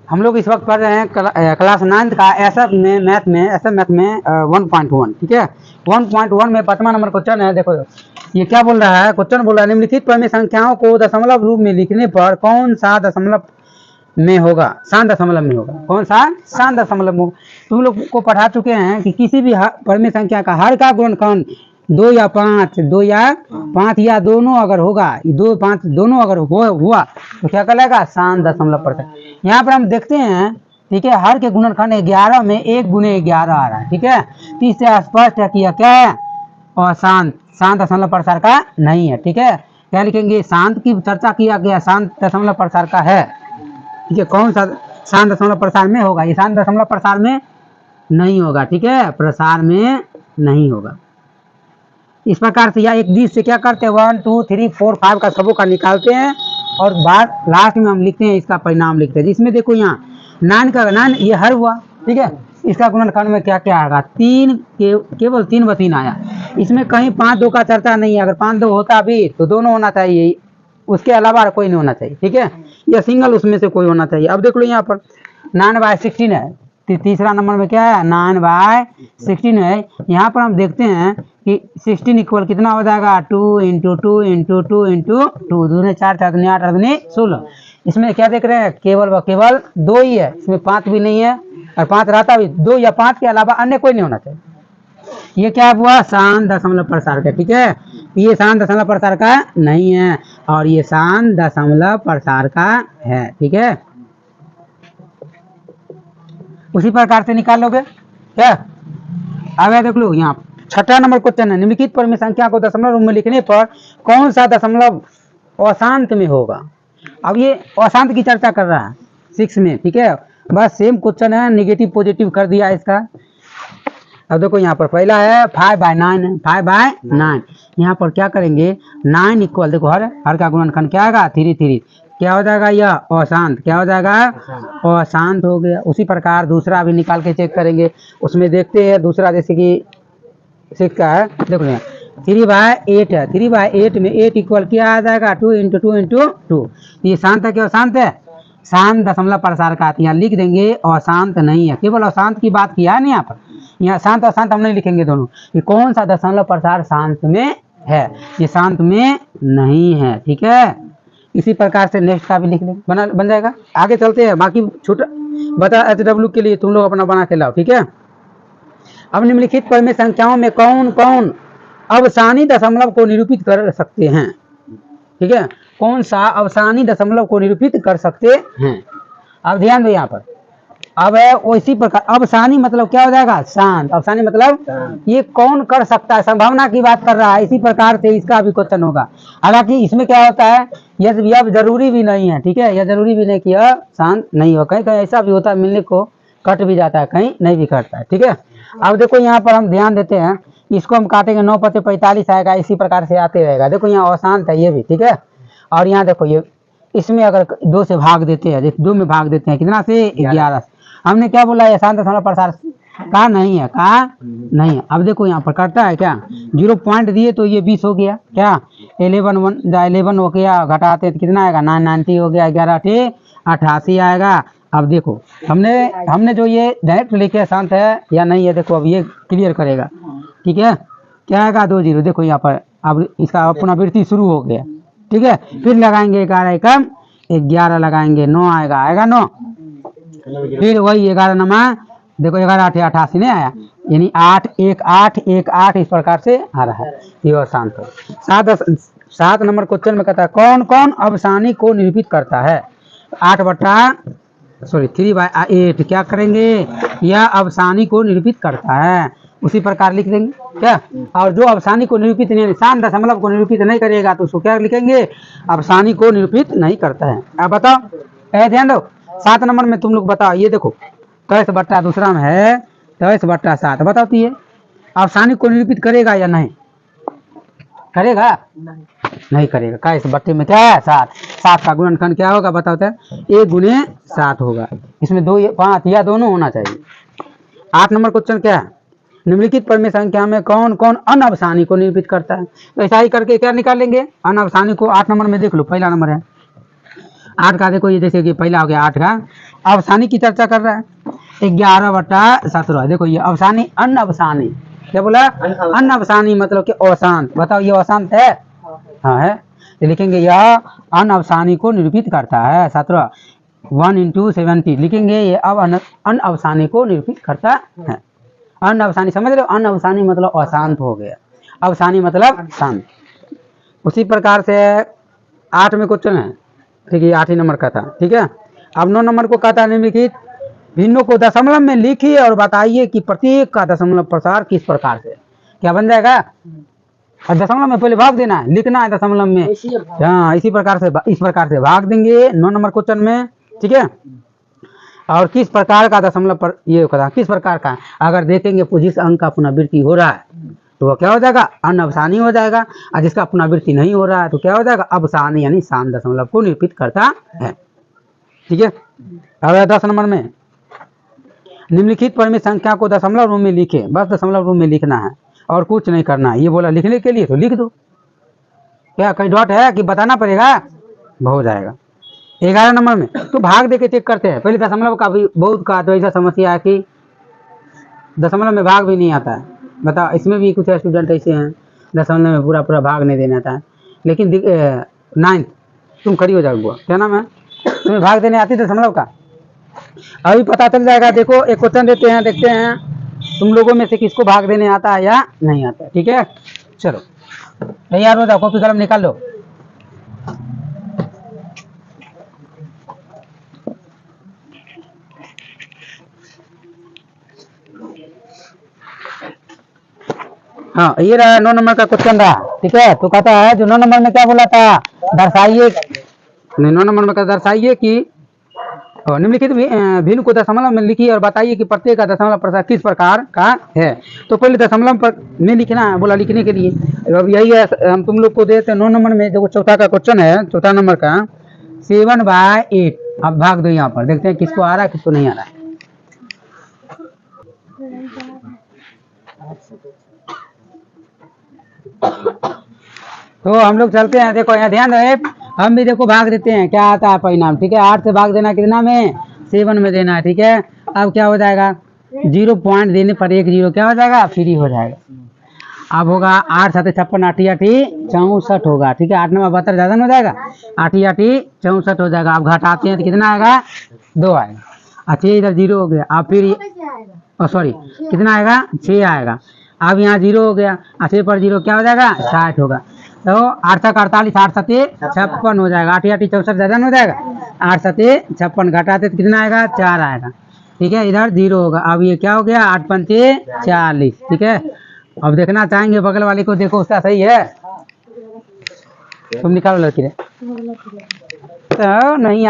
हम लोग इस वक्त पढ़ रहे हैं क्लास 9 का ऐसा मैथ में 1.1, ठीक है। 1.1 में 5वां नंबर क्वेश्चन है। देखो ये क्या बोल रहा है, क्वेश्चन बोल रहा है निम्नलिखित क्रमिक संख्याओं को दशमलव रूप में लिखने पर कौन सा दशमलव में होगा, शांत दशमलव में होगा, कौन सा शांत दशमलव में। तुम लोग को पढ़ा चुके हैं कि किसी भी क्रमिक संख्या का हर का गुणनखंड 2 या 5 या दोनों अगर होगा, 2 5 दोनों अगर हुआ तो क्या कहलाएगा, शांत दशमलव परसेंट। यहाँ पर हम देखते हैं, ठीक है, हर के गुणनखंड 11 में 1 गुने 11 आ रहा है, ठीक है। तो इससे स्पष्ट है कि यह क्या है, और शांत दशमलव प्रसार का नहीं है, ठीक है। क्या लिखेंगे, शांत की चर्चा किया गया, शांत दशमलव प्रसार का है, ठीक है। कौन सा शांत दशमलव प्रसार में होगा, ये शांत दशमलव प्रसार में नहीं होगा, ठीक है, प्रसार में नहीं होगा। इस प्रकार से या एक दिश से क्या करते हैं, 1 2 3 4 5 का सबों का निकालते हैं और बाद लास्ट में हम लिखते हैं, इसका परिणाम लिखते हैं। जिसमें देखो यहाँ 9 का 9 ये हर हुआ, ठीक है। इसका गुणनखंड में क्या क्या आएगा, 3 केवल 3 व 3 आया। इसमें कहीं 5 2 का चर्चा नहीं है। अगर 5 2 होता भी तो दोनों होना चाहिए, उसके अलावा कोई नहीं होना चाहिए, ठीक है। या सिंगल उसमें से कोई होना चाहिए। अब देख लो यहाँ पर 9/16 है, तीसरा नंबर में क्या है, 9/16 है। यहाँ पर हम देखते हैं कि 16 इक्वल कितना हो जाएगा, 2 × 2 × 2 × 2 दूने 4 4 दूने 8 8 दूने 16। इसमें क्या देख रहे हैं, केवल व केवल 2 ही है, इसमें 5 भी नहीं है। और 5 रहता भी 2 या 5 के अलावा अन्य कोई नहीं होना चाहिए। ये क्या हुआ, शांत दशमलव प्रसार का, ठीक है। ये शांत दशमलव प्रसार का नहीं है और ये शांत दशमलव प्रसार का है, ठीक है। उसी प्रकार से निकाल लोगे क्या। अब देख लो यहाँ 6वां नंबर क्वेश्चन है, निम्नलिखित क्रमिक संख्या को दशमलव रूप में लिखने पर कौन सा दशमलव अशांत में होगा। अब ये अशांत की चर्चा कर रहा है 6 में, ठीक है। बस सेम क्वेश्चन है, निगेटिव पॉजिटिव कर दिया इसका। अब देखो यहाँ पर पहला है 5/9 है, 5/9। यहाँ पर क्या करेंगे, 9 इक्वल, देखो हर का गुणनखंड क्या आएगा, 3 3, क्या हो जाएगा, यह अशांत, क्या हो जाएगा, अशांत हो गया। उसी प्रकार दूसरा भी निकाल के चेक करेंगे, उसमें देखते हैं दूसरा, जैसे कि 6 का है, देखो यहाँ 3/8 है। 3/8 में 8 इक्वल क्या आ जाएगा, 2 × 2 × 2। ये शांत है, क्या अशांत है, शांत दशमलव प्रसार का। यहाँ लिख देंगे अशांत नहीं है, केवल अशांत की बात किया है ना। यहाँ पर यहाँ शांत अशांत हम नहीं लिखेंगे दोनों। ये कौन सा दशमलव प्रसार शांत में है, ये शांत में नहीं है, ठीक है। इसी प्रकार से नेक्स्ट का भी लिख लेंगे, बन जाएगा। आगे चलते हैं, बाकी छोटा बता HW के लिए तुम लोग अपना बना के लाओ, ठीक है। अब निम्नलिखित क्रमिक संख्याओं में कौन कौन अवसानी दशमलव को निरूपित कर सकते हैं, ठीक है। कौन सा अवसानी दशमलव को निरूपित कर सकते हैं। अब ध्यान दो यहाँ पर, अब है उसी प्रकार अवसानी मतलब क्या हो जाएगा, शांत। अवसानी मतलब ये कौन कर सकता है, संभावना की बात कर रहा है। इसी प्रकार से इसका भी क्वेश्चन होगा। हालांकि इसमें क्या होता है, यह जरूरी भी नहीं है, ठीक है। यह जरूरी भी नहीं कि यह शांत नहीं हो, कहीं कहीं ऐसा भी होता है, मिलने को कट भी जाता है, कहीं नहीं भी कटता है, ठीक है। अब देखो यहाँ पर हम ध्यान देते हैं, इसको हम काटेंगे 9 × 45 आएगा। इसी प्रकार से आते रहेगा। देखो यहाँ अशांत है ये भी, ठीक है। और यहाँ देखो ये इसमें अगर 2 से भाग देते हैं, 2 में भाग देते हैं, कितना से 11। हमने क्या बोला, ये शांत दशमलव प्रसार का नहीं है, का नहीं है। अब देखो यहाँ पर करता है क्या, 0 पॉइंट दिए तो ये 20 हो गया, क्या 11 हो गया, घटाते तो कितना आएगा, 990 हो गया, 11 88 आएगा। अब देखो हमने जो ये डायरेक्ट लिखे शांत है या नहीं है, देखो अब ये क्लियर करेगा, ठीक है। क्या आएगा, 2 0। देखो यहाँ पर अब इसका पुनरावृत्ति शुरू हो गया, ठीक है। फिर लगाएंगे 11 कम 11 लगाएंगे, 9 आएगा 9। फिर वही 11 नमा, देखो 11 8 88 नहीं आया, यानी 8 1 8 1 8 इस प्रकार से आ रहा है, ये शांत हो। 7 नंबर क्वेश्चन में कहता है कौन कौन अवसानी को निरूपित करता है। 3/8 क्या करेंगे, यह अवसानी को निरूपित करता है। उसी प्रकार लिख देंगे क्या। और जो अवसानी को निरूपित नहीं, शांत दशमलव को निरूपित नहीं करेगा तो उसको क्या लिखेंगे, अवसानी को निरूपित नहीं करता है। अब बताओ, ध्यान दो 7 नंबर में तुम लोग बताओ, ये देखो 23 दूसरा में है 23/7। बताओ तो ये अवसानी को निरूपित करेगा या नहीं करेगा, नहीं करेगा। का इस बट्टे में क्या है, 7। 7 का गुणनखंड क्या होगा बताओ तो, 1 × 7 होगा। इसमें 2 या 5 या दोनों होना चाहिए। 8 नंबर क्वेश्चन क्या है, निम्नलिखित क्रमिक संख्या में कौन कौन अनअवसानी को निरूपित करता है। तो ऐसा ही करके क्या निकाल लेंगे अनअवसानी को। 8 नंबर में देख लो, पहला नंबर है 8 का। देखो ये जैसे कि पहला हो गया 8 का अवसानी की चर्चा कर रहा है। 11/17। देखो ये अवसानी अनअवसानी, क्या बोला? अनअवसानी मतलब कि अवसान। बताओ ये अवसान है? हाँ है। तो लिखेंगे यह अनअवसानी को निरूपित करता है। 17 1 × 70 लिखेंगे ये अब अनअवसानी को निरूपित करता है। अनअवसानी समझ रहे हो? अनअवसानी मतलब अशांत हो गया, अवसानी मतलब शांत। उसी प्रकार से 8 में क्वेश्चन है, ठीक है, 8 ही नंबर का था, ठीक है। अब 9 नंबर को कहता है निम्नलिखित भिन्नों को दशमलव में लिखिए और बताइए कि प्रत्येक का दशमलव प्रसार किस प्रकार से। क्या बन जाएगा? और दशमलव में पहले भाग देना है, लिखना है दशमलव में। हाँ, इसी प्रकार से इस प्रकार से भाग देंगे 9 नंबर क्वेश्चन में, ठीक है। और किस प्रकार का दशमलव पर ये होगा, किस प्रकार का, अगर देखेंगे जिस अंक का पुनरावृत्ति हो रहा है तो वह क्या हो जाएगा? अनअवसानी हो जाएगा। और जिसका पुनरावृत्ति नहीं हो रहा है तो क्या हो जाएगा? अवसानी, यानी शांत दशमलव को निरूपित करता है, ठीक है। अब 10 नंबर में निम्नलिखित परिमित संख्या को दशमलव रूप में लिखे। बस दशमलव रूप में लिखना है और कुछ नहीं करना है। ये बोला लिखने के लिए तो लिख दो। क्या कहीं डॉट है कि बताना पड़ेगा? हो जाएगा। 11 नंबर में तो भाग दे के चेक करते हैं। पहले दशमलव का भी बहुत का तो ऐसा समस्या है कि दशमलव में भाग भी नहीं आता है। बताओ, इसमें भी कुछ स्टूडेंट ऐसे हैं दशमलव में पूरा पूरा भाग नहीं देना आता है। लेकिन 9 तुम खड़ी हो जाओ, क्या नाम है? तुम्हें भाग देने आती दशमलव का? अभी पता चल जाएगा। देखो एक क्वेश्चन देते हैं, देखते हैं तुम लोगों में से किसको भाग देने आता है या नहीं आता है, ठीक है। चलो तैयार हो जाओ, कॉपी कलम निकाल लो। हाँ, ये रहा 9 नंबर का क्वेश्चन रहा, ठीक है। तो कहता है जो 9 नंबर में क्या बोला था, दर्शाइए, 9 नंबर में दर्शाइए कि निम्नलिखित भिन्न को दशमलव में लिखिए और बताइए कि प्रत्येक का दशमलव प्रसार किस प्रकार का है। तो पहले दशमलव पर में लिखना है, बोला लिखने के लिए। अब यही है, हम तुम लोग को देते हैं 9 नंबर में। जो चौथा का क्वेश्चन है, चौथा नंबर का 7/8। अब भाग दो यहाँ पर, देखते हैं किसको आ रहा है किसको नहीं आ रहा है। तो हम लोग चलते हैं। देखो यहाँ ध्यान रहे, हम भी देखो भाग देते हैं, क्या आता है परिणाम, ठीक है। 8 से भाग देना कितना में? 7 में देना है, ठीक है। अब क्या हो जाएगा? 0 पॉइंट देने पर 1 0 क्या हो जाएगा? फ्री हो जाएगा। अब होगा 8 7 56 8 8 64 होगा, ठीक है। 8 9 72 ज्यादा हो जाएगा, 8 8 64 हो जाएगा। अब घटाते हैं तो कितना आएगा? 2 आएगा। अच्छा इधर 0 हो गया। अब फिर सॉरी कितना आएगा? 6 आएगा। अब यहाँ 0 हो गया, 6 पर 0 क्या हो जाएगा? 60 होगा। तो 8 7 48 8 7 56 हो जाएगा। 8 8 64 ज्यादा हो जाएगा, 8 7 56 घटाते तो कितना आएगा? 4 आएगा, ठीक है। इधर 0 होगा। अब ये क्या हो गया? 8 5 40, ठीक है। अब देखना चाहेंगे बगल वाले को, देखो उसका सही है। तुम निकालो लड़की रे, तो नहीं